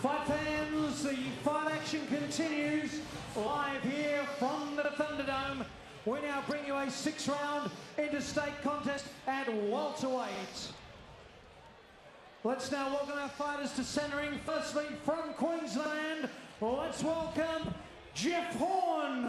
Fight fans, the fight action continues live here from the Thunderdome. We now bring you a 6-round interstate contest at welterweight. Let's now welcome our fighters to centering. Firstly, from Queensland, let's welcome Jeff Horn.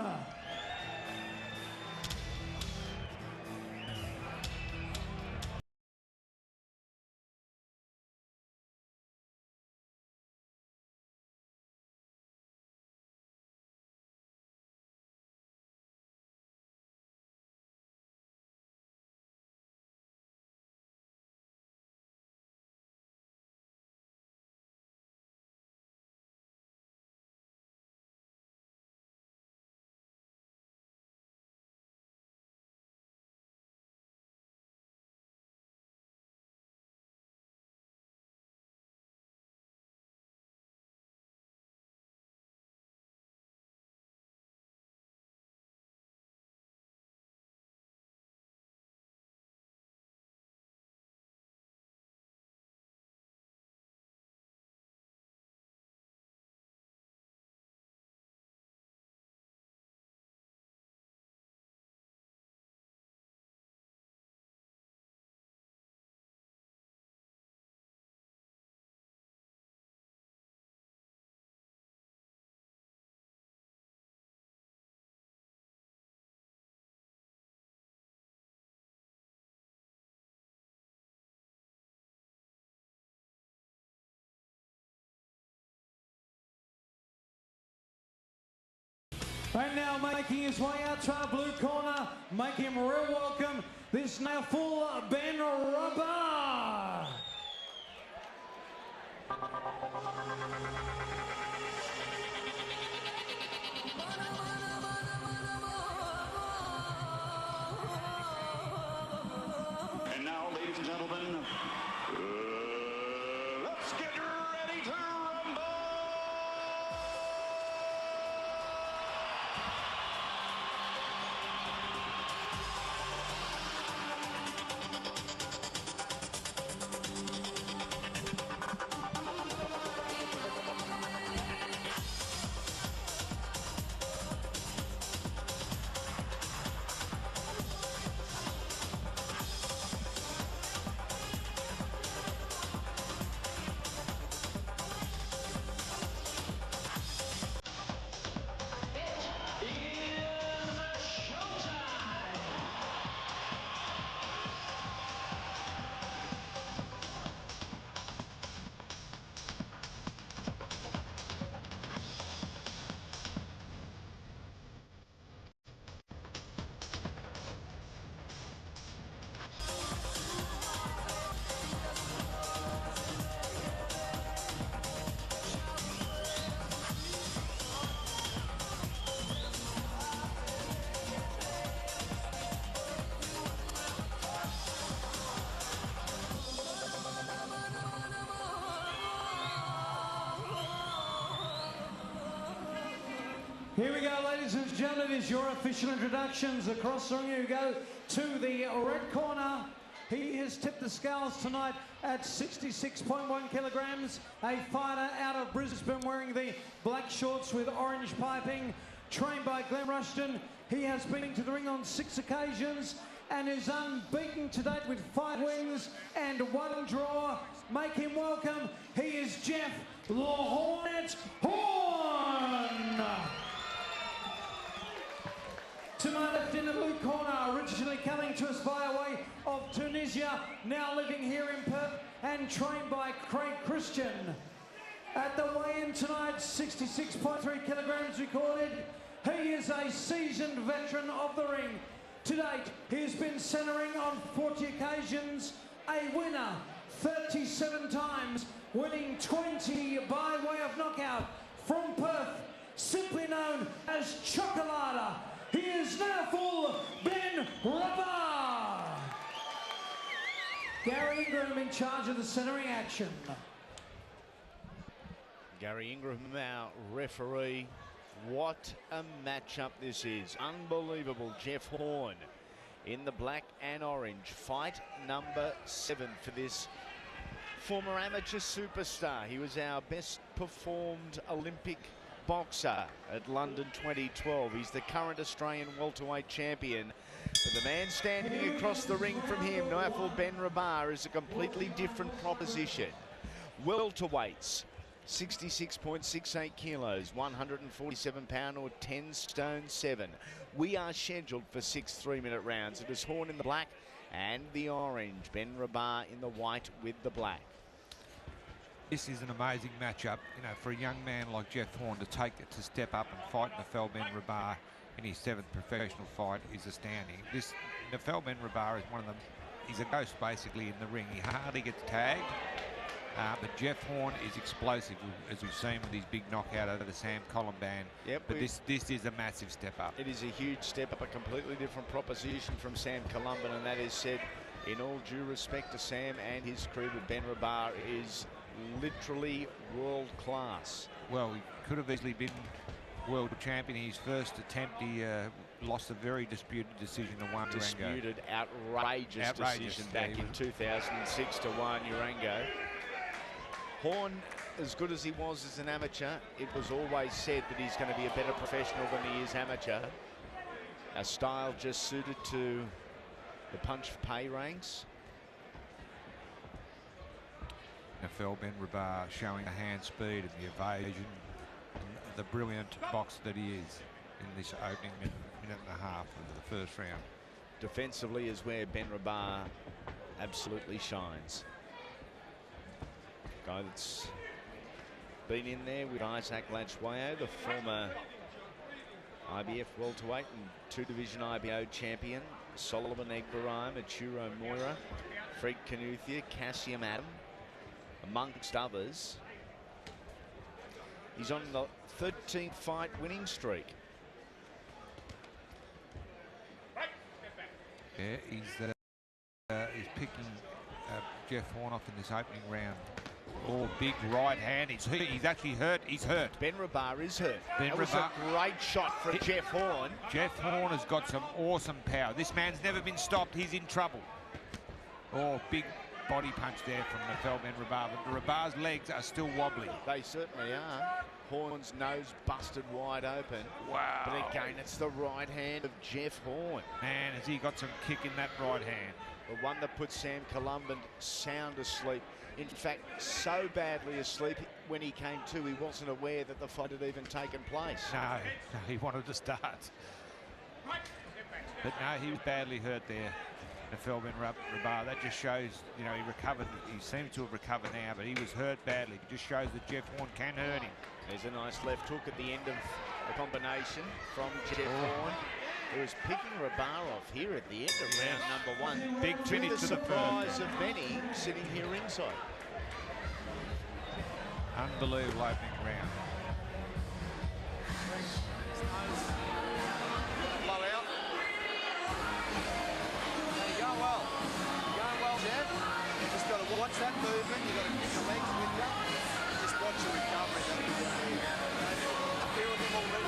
And now making his way out to our blue corner, make him real welcome, this Naoufel Rabah. And now, ladies and gentlemen, let's get ready to rumble! Here we go, ladies and gentlemen, is your official introductions. Across the ring you go to the red corner. He has tipped the scales tonight at 66.1 kilograms. A fighter out of Brisbane wearing the black shorts with orange piping, trained by Glenn Rushton. He has been to the ring on 6 occasions and is unbeaten to date with 5 wins and 1 draw. Make him welcome. He is Jeff Hornet Horn. To my left in the blue corner, originally coming to us via way of Tunisia, now living here in Perth and trained by Craig Christian. At the weigh-in tonight, 66.3 kilograms recorded. He is a seasoned veteran of the ring. To date, he has been centering on 40 occasions, a winner 37 times, winning 20 by way of knockout from Perth, simply known as Chocolata. He is Naoufel Rabah. Gary Ingram in charge of the centering action. Gary Ingram, our referee. What a matchup this is. Unbelievable. Jeff Horn in the black and orange. Fight number 7 for this former amateur superstar. He was our best performed Olympic boxer at London 2012. He's the current Australian welterweight champion. But the man standing across the ring from him, Naoufel Ben Rabah, is a completely different proposition. Welterweights, 66.68 kilos, 147 pound or 10 stone 7. We are scheduled for 6 3-minute rounds. It is Horn in the black and the orange, Ben Rabah in the white with the black. This is an amazing matchup, you know, for a young man like Jeff Horn to take it, to step up and fight Naoufel Ben Rabah in his 7th professional fight is astounding. This Naoufel Ben Rabah is one of them. He's a ghost basically in the ring. He hardly gets tagged, but Jeff Horn is explosive, as we've seen with his big knockout over the Sam Columban. Yep, but this is a massive step up. It is a huge step up, a completely different proposition from Sam Columban, and that is said in all due respect to Sam and his crew, but Ben Rabah is literally world class. Well, he could have easily been world champion in his first attempt. He lost a very disputed decision to Juan Urango. Disputed, outrageous decision back in 2006 to Juan Urango. Horn, as good as he was as an amateur, it was always said that he's going to be a better professional than he is amateur. A style just suited to the punch pay ranks. Naoufel Ben Rabah showing the hand speed and the evasion and the brilliant boxer that he is in this opening minute and a half of the first round. Defensively is where Ben Rabah absolutely shines. Guy that's been in there with Isaac Lachwayo, the former IBF welterweight and 2-division IBO champion, Solomon Egbarime, Achuro Moira, Fred Knuthia, Cassium Adam, amongst others. He's on the 13th fight winning streak. Yeah, he's picking Jeff Horn off in this opening round. Oh, big right hand. He's actually hurt. He's hurt. Ben Rabah is hurt. That was a great shot from Jeff Horn. Jeff Horn has got some awesome power. This man's never been stopped. He's in trouble. Oh, big body punch there from Naoufel Ben Rabah. But Rabah's legs are still wobbly. They certainly are. Horn's nose busted wide open. Wow. But again, it's the right hand of Jeff Horn. Man, has he got some kick in that right hand. The one that put Sam Columban sound asleep. In fact, so badly asleep when he came to, he wasn't aware that the fight had even taken place. No, he wanted to start. But no, he was badly hurt there, Naoufel Ben Rabah. That just shows, you know, he recovered. He seems to have recovered now, but he was hurt badly. It just shows that Jeff Horn can hurt him. There's a nice left hook at the end of the combination from Jeff Horn, who is picking Rabah off here at the end of round number 1. Big finish to the surprise of many sitting here ringside. Unbelievable opening round. Blowout. You're going well. You're going well, Jeff. You just got to watch that movement. You've got to keep your legs with you. Just watch your recovery. I feel him already.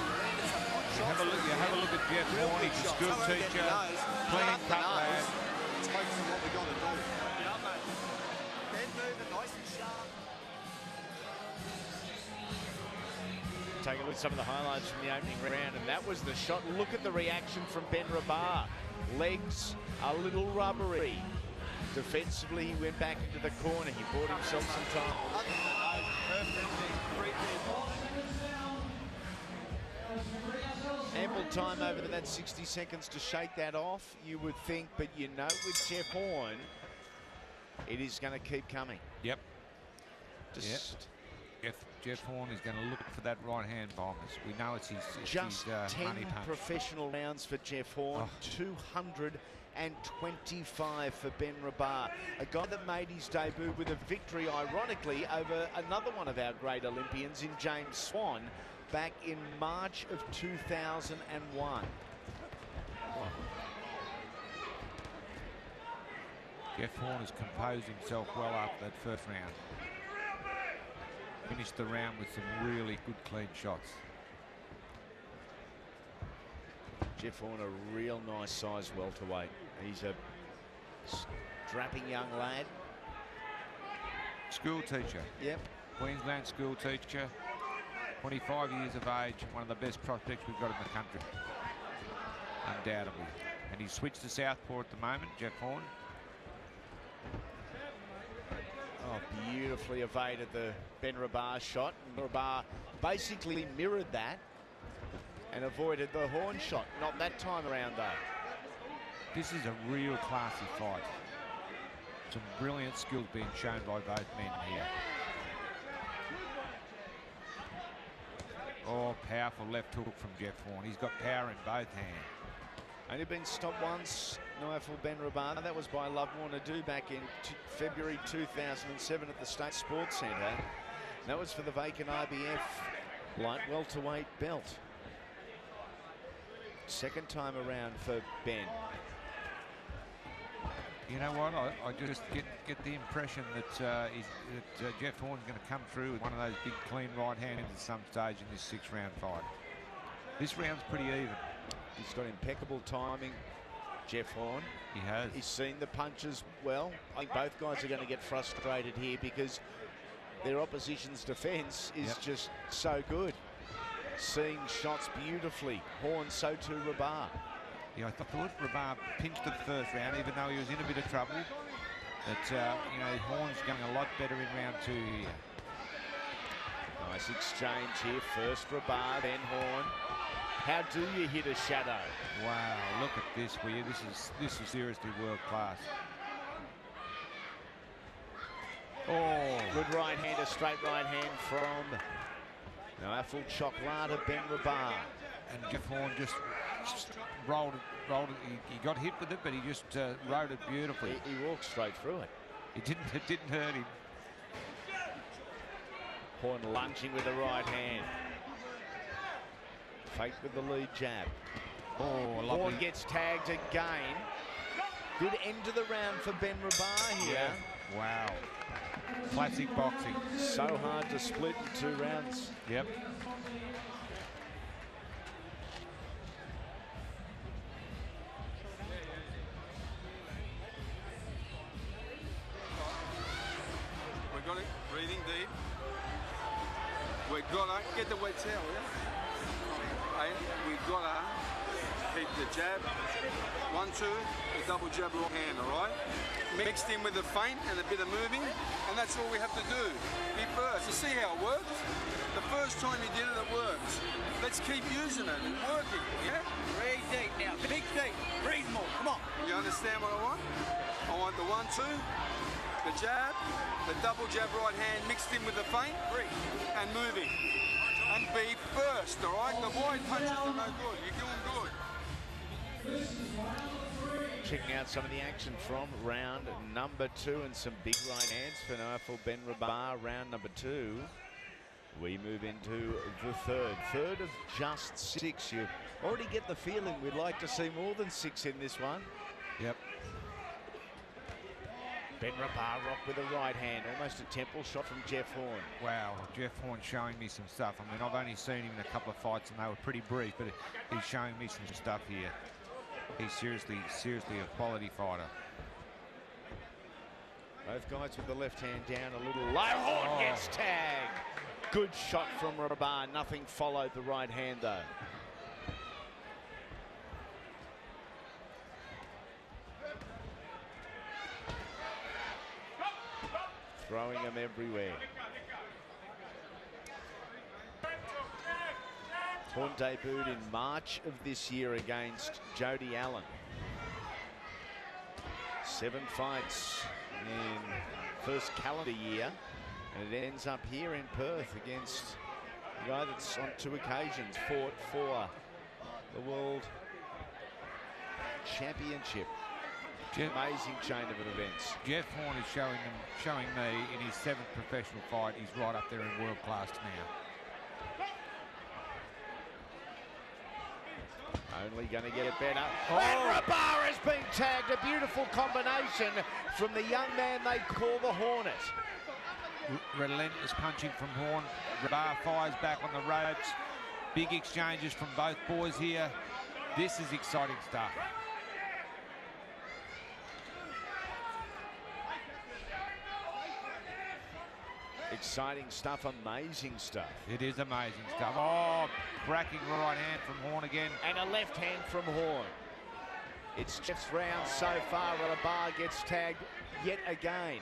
You have a look at Jeff Horn. He's a school teacher, clean cut lad. It's focusing on what we got to do. Yeah, mate. Head moving nice and sharp. Take a look at some of the highlights from the opening round, and that was the shot. Look at the reaction from Ben Rabah. Legs a little rubbery. Defensively, he went back into the corner. He bought himself some time. Ample time over that 60 seconds to shake that off, you would think, but you know with Jeff Horn, it is going to keep coming. Yep. Yep. Jeff Horn is going to look for that right hand bomb. We know it's his Just 10 money punch. professional rounds for Jeff Horn, 225 for Ben Rabah, a guy that made his debut with a victory, ironically, over another one of our great Olympians in James Swan back in March of 2001. Jeff Horn has composed himself well after that first round. Finished the round with some really good clean shots. Jeff Horn, a real nice size welterweight. He's a strapping young lad. School teacher. Yep. Queensland school teacher. 25 years of age. One of the best prospects we've got in the country. Undoubtedly. And he's switched to southpaw at the moment, Jeff Horn. Oh, beautifully evaded the Ben Rabah shot. Rabah basically mirrored that and avoided the Horn shot. Not that time around, though. This is a real classy fight. Some brilliant skills being shown by both men here. Oh, powerful left hook from Jeff Horn. He's got power in both hands. Only been stopped once, Naoufel Ben Rabah. That was by Love Warner Do back in February 2007 at the State Sports Centre. That was for the vacant IBF light welterweight belt. Second time around for Ben. You know what? I just get the impression that, Jeff Horn's going to come through with one of those big clean right hands at some stage in this 6-round fight. This round's pretty even. He's got impeccable timing, Jeff Horn. He has. He's seen the punches well. I think both guys are going to get frustrated here because their opposition's defence is just so good. Seeing shots beautifully. Horn, so too Rabah. Yeah, I thought Rabah pinched the first round, even though he was in a bit of trouble. But, you know, Horn's going a lot better in round 2 here. Nice exchange here. First Rabah, then Horn. How do you hit a shadow? Wow, look at this, will you? This is seriously world class. Oh, good right hand, a straight right hand from Naoufel Chocolata Ben Rabah. And Jeff Horn just rolled it. He got hit with it, but he just rode it beautifully. He walked straight through it. It didn't hurt him. Horn lunging with the right hand. Fake with the lead jab. Oh, lovely. Horn gets tagged again. Good end to the round for Ben Rabah here. Yeah. Wow. Classic boxing. So hard to split in 2 rounds. Yep. We've got it. Breathing deep. We've got to get the wet towel, yeah? And we've got to keep the jab, 1-2, the double jab right hand, all right? Mixed in with the feint and a bit of moving, and that's all we have to do. Be first. You see how it works? The first time you did it, it works. Let's keep using it and working, yeah? Breathe deep now. Big deep. Breathe more. Come on. You understand what I want? I want the 1-2, the jab, the double jab right hand mixed in with the feint, and moving. And be first, all right? The wide punches are no good. You're doing good. Checking out some of the action from round number 2 and some big right hands for Naoufel Ben Rabah. Round number 2. We move into the third of just 6. You already get the feeling we'd like to see more than 6 in this one. Yep. Ben Rabah rocked with a right hand, almost a temple shot from Jeff Horn. Wow, Jeff Horn showing me some stuff. I mean, I've only seen him in a couple of fights and they were pretty brief, but he's showing me some stuff here. He's seriously a quality fighter. Both guys with the left hand down a little low. Horn gets tagged. Good shot from Rabah. Nothing followed the right hand, though. Throwing them everywhere. Horn debuted in March of this year against Jody Allen. 7 fights in first calendar year, and it ends up here in Perth against a guy that's on 2 occasions fought for the World Championship. Amazing chain of events. Jeff Horn is showing me in his 7th professional fight, he's right up there in world class now. Only going to get it better. Oh. And Rabah has been tagged. A beautiful combination from the young man they call the Hornet. Relentless punching from Horn. Rabah fires back on the ropes. Big exchanges from both boys here. This is exciting stuff. Exciting stuff, amazing stuff. It is amazing stuff. Oh, cracking right hand from Horn again. And a left hand from Horn. It's Jeff's round so far. Rabah gets tagged yet again.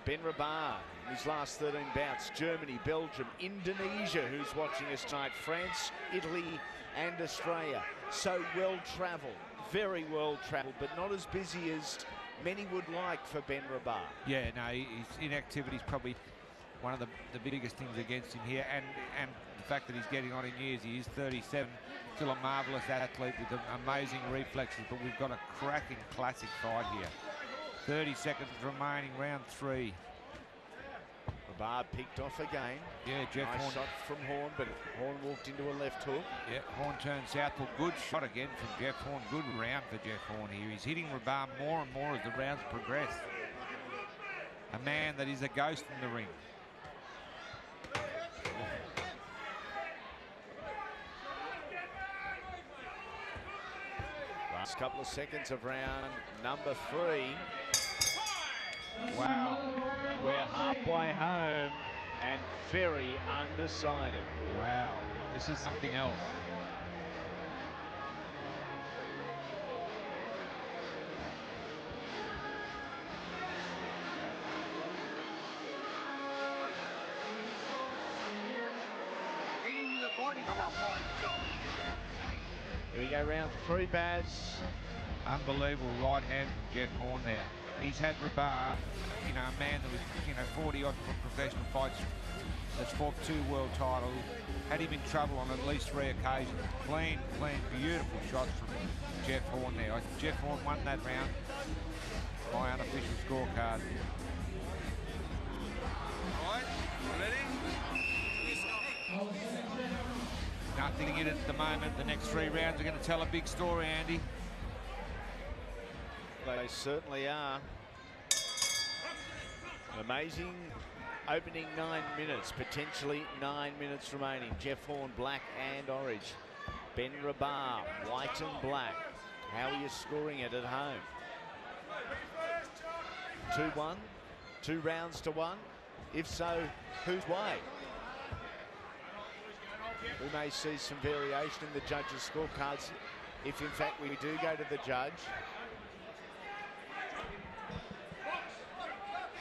Ben Rabah, in his last 13 bouts, Germany, Belgium, Indonesia, who's watching us tonight, France, Italy and Australia. So well travelled, very well travelled, but not as busy as many would like for Ben Rabah. Yeah, no, his inactivity is probably one of the biggest things against him here, and the fact that he's getting on in years. He is 37, still a marvellous athlete with amazing reflexes, but we've got a cracking classic fight here. 30 seconds remaining, round 3. Rabah picked off again. Yeah, Jeff nice Horn. shot from Horn, but Horn walked into a left hook. Yeah, Horn turns southpaw. Good shot again from Jeff Horn. Good round for Jeff Horn here. He's hitting Rabah more and more as the rounds progress. A man that is a ghost in the ring. Last couple of seconds of round number 3. Wow. We're halfway home and very undecided. Wow. This is something else. Here we go, round 3, Baz. Unbelievable right hand from Jeff Horn there. He's had Rabah, you know, a man that was, 40-odd professional fights, that's fought 2 world titles, had him in trouble on at least 3 occasions. Clean, beautiful shots from Jeff Horn there. Jeff Horn won that round by unofficial scorecard. All right, ready? Nothing in it at the moment. The next 3 rounds are going to tell a big story, Andy. They certainly are. An amazing opening 9 minutes, potentially 9 minutes remaining. Jeff Horn, black and orange. Ben Rabah, white and black. How are you scoring it at home? 2-1, 2 rounds to 1. If so, whose way? We may see some variation in the judges' scorecards if in fact we do go to the judge.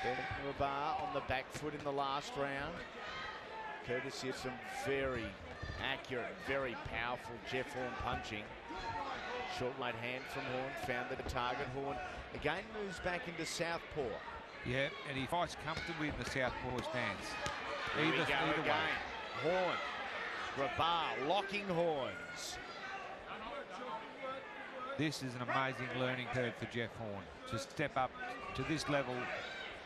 Ben Rabah on the back foot in the last round, courtesy of some very accurate, very powerful Jeff Horn punching. Short right hand from Horn, found the target. Horn again moves back into southpaw. Yeah, and he fights comfortably in the southpaw stance. Here we go either again. way. Horn, Rabah locking horns. This is an amazing learning curve for Jeff Horn. To step up to this level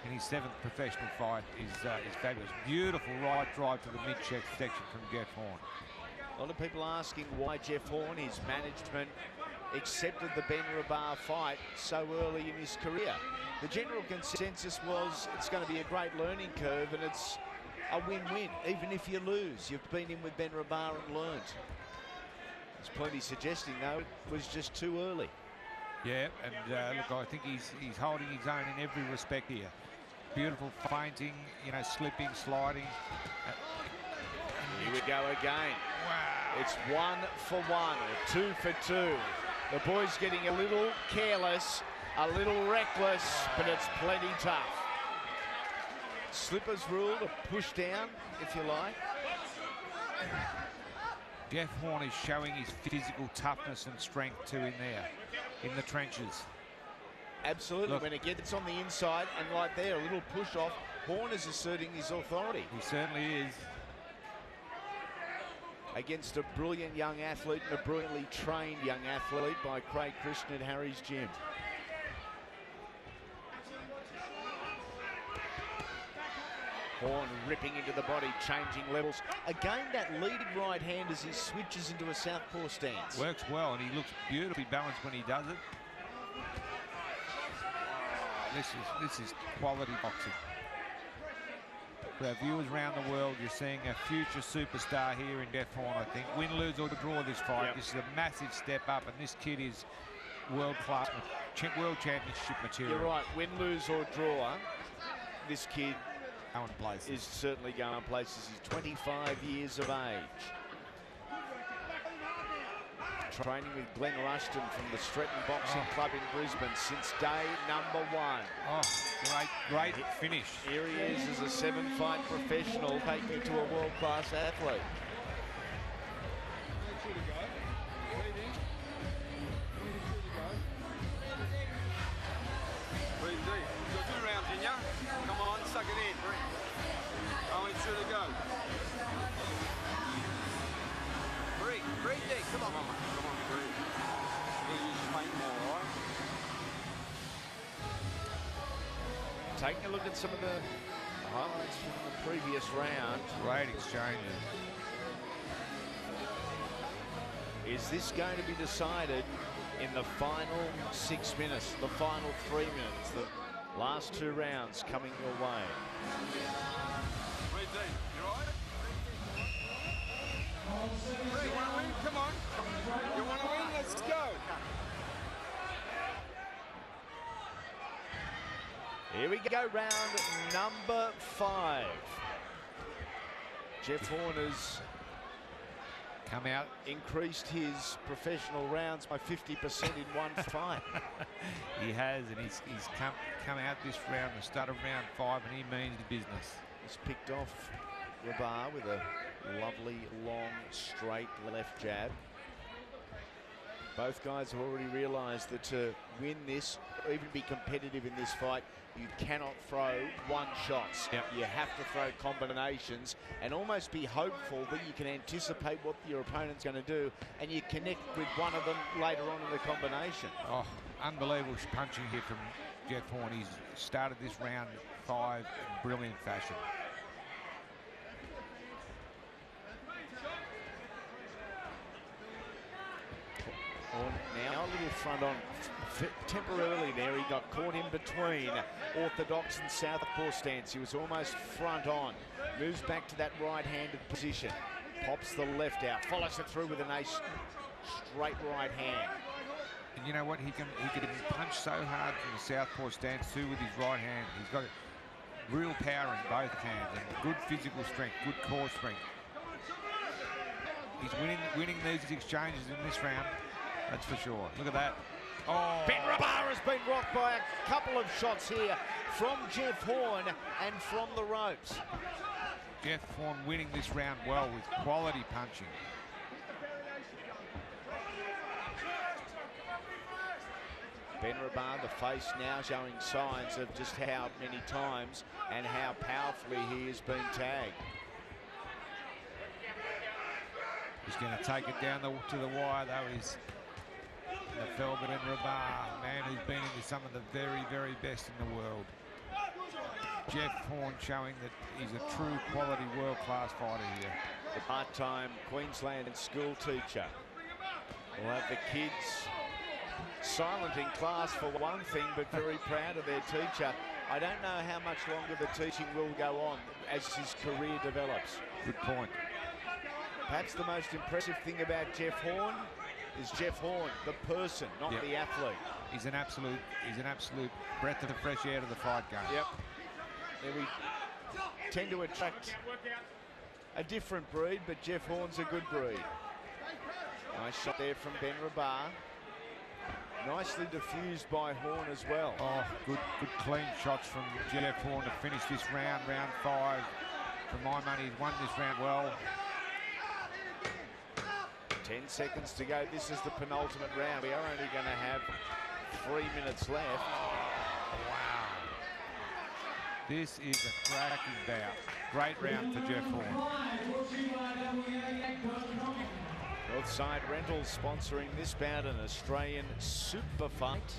in his 7th professional fight is fabulous. Beautiful right drive to the mid-check section from Jeff Horn. A lot of people asking why Jeff Horn, his management, accepted the Ben Rabah fight so early in his career. The general consensus was it's going to be a great learning curve and it's a win-win. Even if you lose, you've been in with Ben Rabah and learned. There's plenty suggesting, though, it was just too early. Yeah, and look, I think he's holding his own in every respect here. Beautiful feinting, slipping, sliding. Here we go again. Wow. It's 1 for 1, or 2 for 2. The boy's getting a little careless, a little reckless, but it's plenty tough. Slippers rule to push down, if you like. Jeff Horn is showing his physical toughness and strength too in there, in the trenches. Absolutely, Look, when it gets on the inside, and right there, a little push off, Horn is asserting his authority. He certainly is. Against a brilliant young athlete and a brilliantly trained young athlete by Craig Christian at Harry's Gym. Horn ripping into the body, changing levels. Again, that leading right hand as he switches into a southpaw stance. Works well, and he looks beautifully balanced when he does it. This is quality boxing. For our viewers around the world, you're seeing a future superstar here in Jeff Horn, I think. Win, lose, or draw this fight. Yep. This is a massive step up, and this kid is world-class, world championship material. You're right, win, lose, or draw. this kid Going places. is certainly going places. He's 25 years of age. Training with Glenn Rushton from the Stretton Boxing Club in Brisbane since day number 1. Oh, great finish. Here he is as a 7-fight professional, taking to a world-class athlete. Breathe deep. You've got 2 rounds in ya. Come on, suck it in. Only 2 to go. Breathe deep. Come on. Come on, breathe. You use paint more, all right? Taking a look at some of the highlights from the previous round. Great exchanges. Is this going to be decided in the final 6 minutes, the final 3 minutes, the last 2 rounds coming your way? Breathe deep. You all right? You want to win? Come on. You want to win? Let's go. Here we go, round number 5. Jeff Horn has Come out. increased his professional rounds by 50% in one fight. He has, and he's come out this round, the start of round 5, and he means business. He's picked off Rabah with a lovely, long, straight left jab. Both guys have already realised that to win this, or even be competitive in this fight, you cannot throw one shots. Yep. You have to throw combinations and almost be hopeful that you can anticipate what your opponent's going to do and you connect with one of them later on in the combination. Oh, unbelievable punching here from Jeff Horn. He's started this round 5 in brilliant fashion. Now a little front on temporarily there. He got caught in between orthodox and southpaw stance. He was almost front on. Moves back to that right-handed position. Pops the left out. Follows it through with a nice straight right hand. And you know what? He can punch so hard from the southpaw stance too with his right hand. He's got real power in both hands and good physical strength, good core strength. He's winning these exchanges in this round. That's for sure. Look at that. Oh. Ben Rabah has been rocked by a couple of shots here from Jeff Horn and from the ropes. Jeff Horn winning this round well with quality punching. Ben Rabah, the face now showing signs of just how many times and how powerfully he has been tagged. He's going to take it down to the wire though. He's Naoufel and Rabah, man who's been into some of the very, very best in the world. Jeff Horn showing that he's a true quality world-class fighter here. The part-time Queensland school teacher will have the kids silent in class for one thing, but very proud of their teacher. I don't know how much longer the teaching will go on as his career develops. Good point. Perhaps the most impressive thing about Jeff Horn is Jeff Horn, the person, not the athlete. He's an absolute breath of fresh air to the fight game. Yep. And we tend to attract a different breed, but Jeff Horn's a good breed. Nice shot there from Ben Rabah. Nicely diffused by Horn as well. Oh, good clean shots from Jeff Horn to finish this round, round 5. For my money, he's won this round well. 10 seconds to go. This is the penultimate round. We are only going to have 3 minutes left. Wow. This is a cracking bout. Great round for Jeff Horn. Northside Rentals sponsoring this bout, an Australian super fight.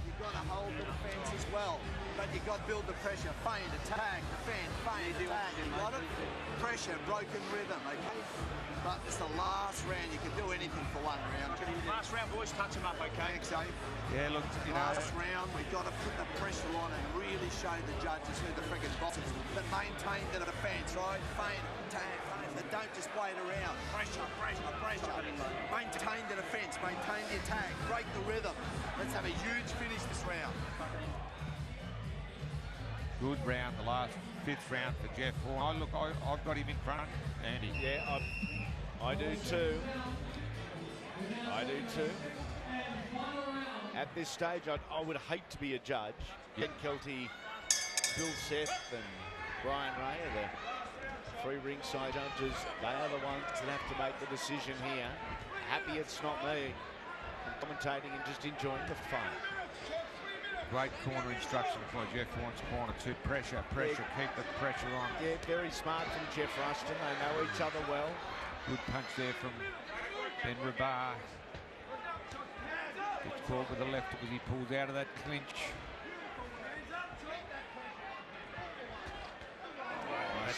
You've got to hold the defence as well, but you've got to build the pressure. Feint, attack, defend, feint, attack. You got it? Pressure, broken rhythm, okay? But it's the last round. You can do anything for one round. Last round, boys, touch him up, okay? Thanks, Dave. Yeah, look, you know. Last round, we've got to put the pressure on and really show the judges who the friggin' boss is. But maintain the defence, right? Feint, attack, but don't just wait around. Pressure, pressure, pressure. Maintain the defence, maintain the attack, break the rhythm. Let's have a huge finish this round. Good round, the last 5th round for Jeff Horn. Look, I've got him in front, Andy. Yeah, I do too. I do too. At this stage, I would hate to be a judge. Yep. Ben Kelty, Bill Seth and Brian Ray are the 3 ringside judges. They are the ones that have to make the decision here. Happy it's not me. I'm commentating and just enjoying the fun. Great corner instruction for Jeff Horn's corner to pressure, keep the pressure on. Yeah, very smart from Jeff Ruston. They know each other well. Good punch there from Ben Rabah. Gets caught with the left because he pulls out of that clinch.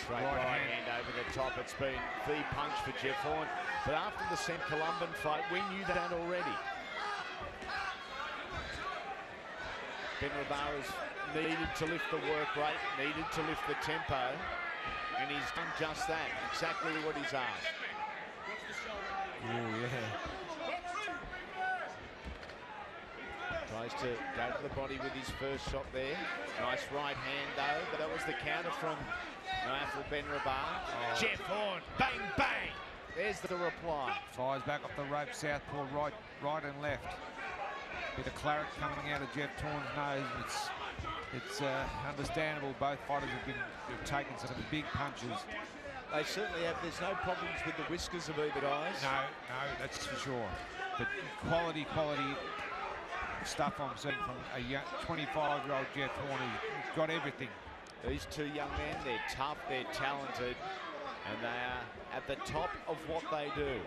Straight right hand over the top. It's been the punch for Jeff Horn. But after the St. Columban fight, we knew that already. Ben Rabah has needed to lift the work rate, needed to lift the tempo, and he's done just that, exactly what he's asked. Oh, yeah. Tries to go to the body with his first shot there. Nice right hand, though, but that was the counter from Naoufel Ben Rabah. Oh. Jeff Horn, bang, bang! There's the reply. Fires back off the rope, southpaw, right and left. Bit of claret coming out of Jeff Horn's nose. It's understandable. Both fighters have taken some big punches. They certainly have. There's no problems with the whiskers of either guys. No, that's for sure. But quality stuff I'm seeing from a 25-year-old Jeff Horn who's got everything. These 2 young men, they're tough, they're talented, and they are at the top of what they do.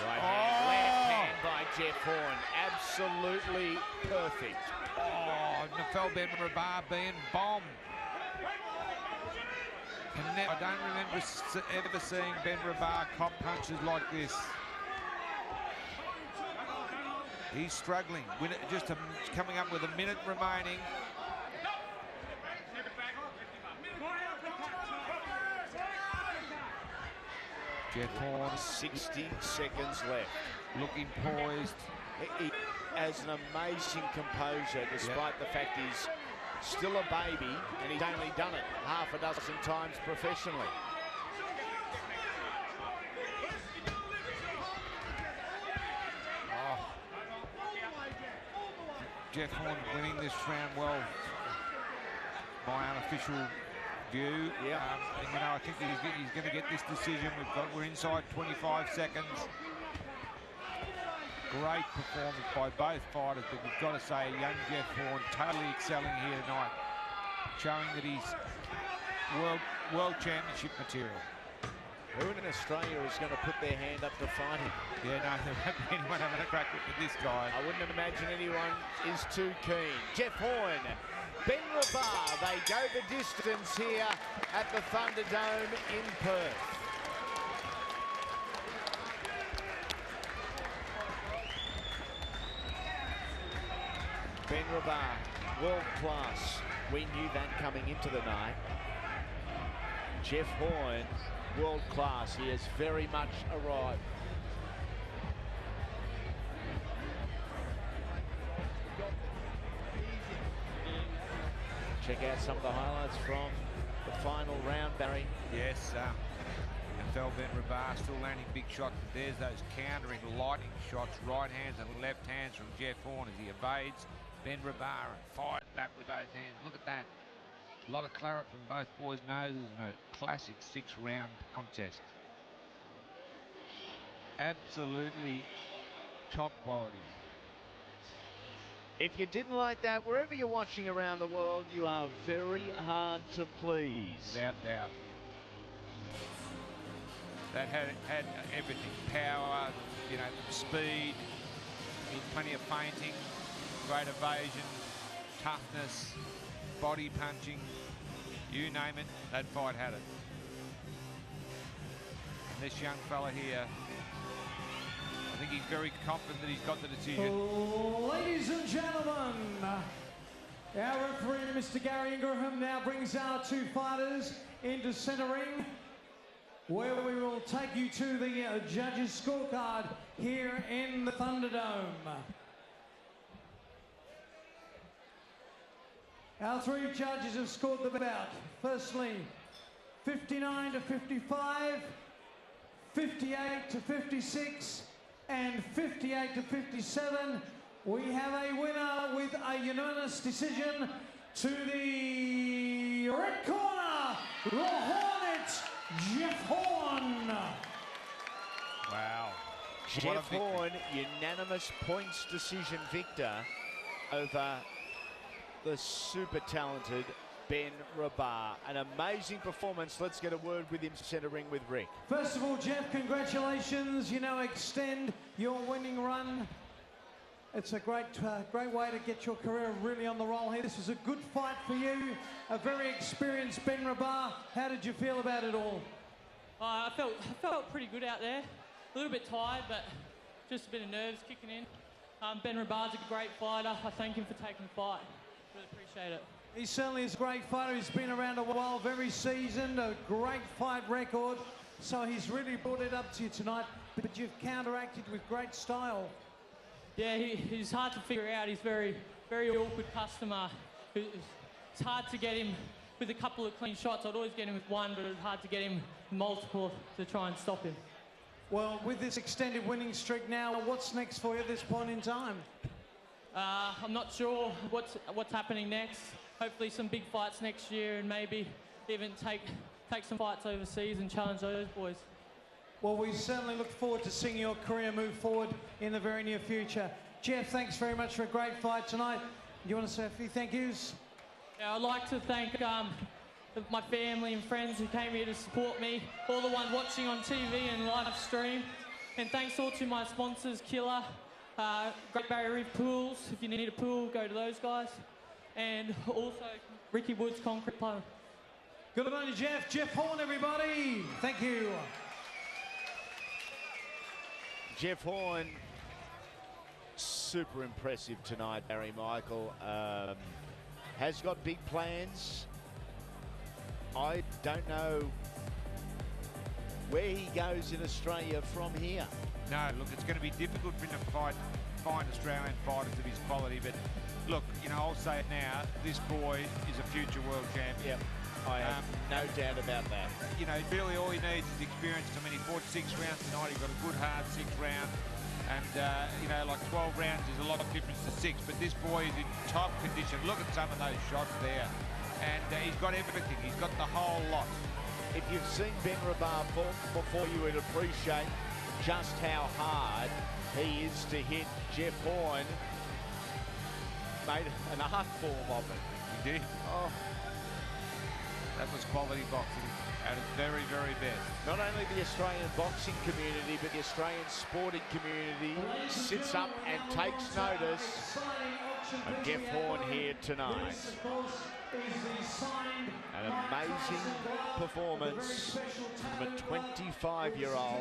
Right hand, left hand by Jeff Horn. Absolutely perfect. Oh, Naoufel Ben Rabah being bombed. I don't remember ever seeing Ben Rabah cop punches like this. He's struggling. Just coming up with a minute remaining. Jeff Horn, 60 seconds left. Looking poised. He has an amazing composure, despite the fact he's still a baby and he's only done it half a dozen times professionally. Oh. Jeff Horn winning this round well, by unofficial view. Yeah. I think he's going to get this decision. We're inside 25 seconds. Great performance by both fighters, but we've got to say young Jeff Horn totally excelling here tonight, showing that he's world championship material. Who in Australia is going to put their hand up to fight him? Yeah, no, there won't be anyone having a crack with this guy. I wouldn't imagine anyone is too keen. Jeff Horn, Ben Rabah, they go the distance here at the Thunderdome in Perth. Ben Rabah, world class. We knew that coming into the night. Jeff Horn, world class. He has very much arrived. Check out some of the highlights from the final round, Barry. Yes, Naoufel Ben Rabah still landing big shots. There's those countering lightning shots, right hands and left hands from Jeff Horn as he evades Ben Rabah and fires back with both hands. Look at that. A lot of claret from both boys' noses and a classic 6-round contest. Absolutely top quality. If you didn't like that, wherever you're watching around the world, you are very hard to please. Without doubt. That had everything. Power, speed, plenty of feinting, great evasion, toughness, body punching, you name it, that fight had it. And this young fella here, I think he's very confident that he's got the decision. Ladies and gentlemen, our referee, Mr. Gary Ingraham, now brings our 2 fighters into centre ring, where we will take you to the judges' scorecard here in the Thunderdome. Our three judges have scored the bout. Firstly, 59 to 55, 58 to 56, and 58 to 57. We have a winner with a unanimous decision to the red corner, the Hornet, Jeff Horn. Wow. Jeff Horn, unanimous points decision victor over the super talented Ben Rabah. An amazing performance. Let's get a word with him centering with Rick. First of all, Jeff, congratulations. You now extend your winning run. It's a great way to get your career really on the roll here. This was a good fight for you. A very experienced Ben Rabah. How did you feel about it all? I felt pretty good out there. A little bit tired, but just a bit of nerves kicking in. Ben Rabah's a great fighter. I thank him for taking the fight. Really appreciate it. He certainly is a great fighter. He's been around a while, very seasoned, a great fight record. So he's really brought it up to you tonight, but you've counteracted with great style. Yeah, he's hard to figure out. He's very, very awkward customer. It's hard to get him with a couple of clean shots. I'd always get him with one, but it's hard to get him multiple to try and stop him. Well, with this extended winning streak now, what's next for you at this point in time? I'm not sure what's happening next. Hopefully some big fights next year, and maybe even take some fights overseas and challenge those boys. Well, we certainly look forward to seeing your career move forward in the very near future. Jeff, thanks very much for a great fight tonight. You want to say a few thank yous? Yeah, I'd like to thank my family and friends who came here to support me, all the ones watching on TV and live stream. And thanks all to my sponsors, Killer, Great Barrier Reef Pools. If you need a pool, go to those guys. And also Ricky Woods Concrete Plumbing. Good on you, Jeff. Jeff Horn, everybody. Thank you. Jeff Horn, super impressive tonight, Barry Michael. Has got big plans. I don't know where he goes in Australia from here. No, look, it's going to be difficult for him to find Australian fighters of his quality, but look, you know, I'll say it now, this boy is a future world champion. Yep, I have no doubt about that. You know, really all he needs is experience. I mean, he fought 6 rounds tonight. He got a good hard 6 round. And, you know, like 12 rounds is a lot of difference to 6. But this boy is in top condition. Look at some of those shots there. And he's got everything. He's got the whole lot. If you've seen Ben Rabah before, you would appreciate just how hard he is to hit. Jeff Horn made an art form of it. He did. Oh. That was quality boxing at its very, very best. Not only the Australian boxing community, but the Australian sporting community sits up and takes notice of Jeff Horn here tonight. An amazing performance from a 25-year-old.